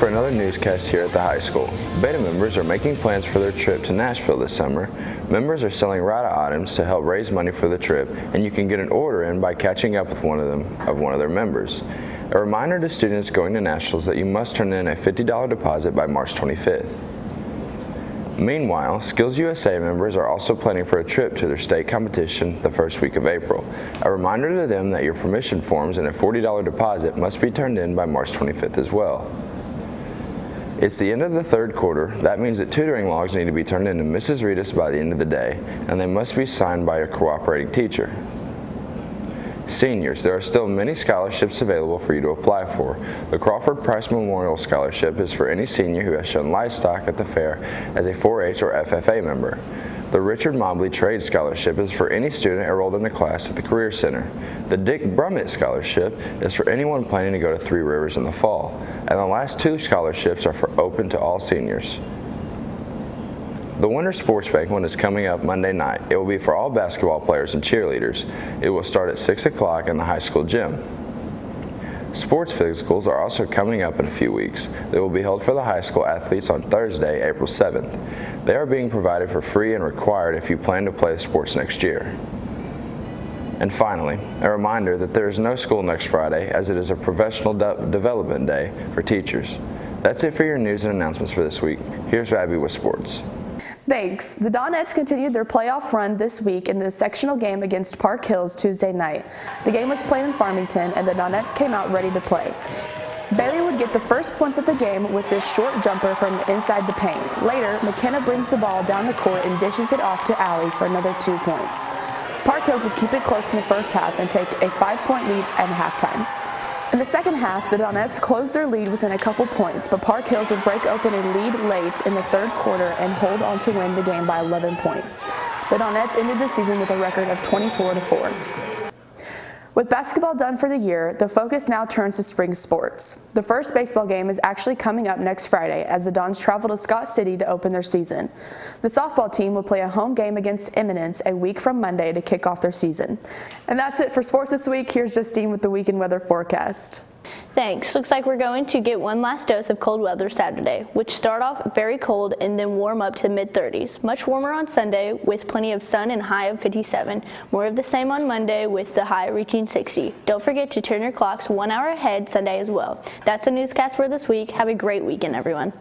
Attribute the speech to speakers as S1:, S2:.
S1: for another newscast here at the high school. Beta members are making plans for their trip to Nashville this summer. Members are selling Ride items to help raise money for the trip, and you can get an order in by catching up with one of their members. A reminder to students going to Nashville is that you must turn in a $50 deposit by March 25th. Meanwhile, Skills USA members are also planning for a trip to their state competition the first week of April. A reminder to them that your permission forms and a $40 deposit must be turned in by March 25th as well. It's the end of the third quarter. That means that tutoring logs need to be turned in to Mrs. Reedus by the end of the day, and they must be signed by a cooperating teacher. Seniors, there are still many scholarships available for you to apply for. The Crawford Price Memorial Scholarship is for any senior who has shown livestock at the fair as a 4-H or FFA member. The Richard Mobley Trade Scholarship is for any student enrolled in a class at the Career Center. The Dick Brummett Scholarship is for anyone planning to go to Three Rivers in the fall. And the last two scholarships are open to all seniors. The Winter Sports Banquet is coming up Monday night. It will be for all basketball players and cheerleaders. It will start at 6 o'clock in the high school gym. Sports physicals are also coming up in a few weeks. They will be held for the high school athletes on Thursday, April 7th. They are being provided for free and required if you plan to play sports next year. And finally, a reminder that there is no school next Friday as it is a professional development day for teachers. That's it for your news and announcements for this week. Here's Abby with sports.
S2: Thanks. The Donettes continued their playoff run this week in the sectional game against Park Hills Tuesday night. The game was played in Farmington, and the Donettes came out ready to play. Bailey would get the first points of the game with this short jumper from inside the paint. Later, McKenna brings the ball down the court and dishes it off to Allie for another 2 points. Park Hills would keep it close in the first half and take a 5-point lead at halftime. In the second half, the Donettes closed their lead within a couple points, but Park Hills would break open a lead late in the third quarter and hold on to win the game by 11 points. The Donettes ended the season with a record of 24-4. With basketball done for the year, the focus now turns to spring sports. The first baseball game is actually coming up next Friday as the Dons travel to Scott City to open their season. The softball team will play a home game against Eminence a week from Monday to kick off their season. And that's it for sports this week. Here's Justine with the weekend weather forecast.
S3: Thanks. Looks like we're going to get one last dose of cold weather Saturday, which start off very cold and then warm up to mid-30s. Much warmer on Sunday with plenty of sun and high of 57. More of the same on Monday with the high reaching 60. Don't forget to turn your clocks 1 hour ahead Sunday as well. That's a newscast for this week. Have a great weekend, everyone.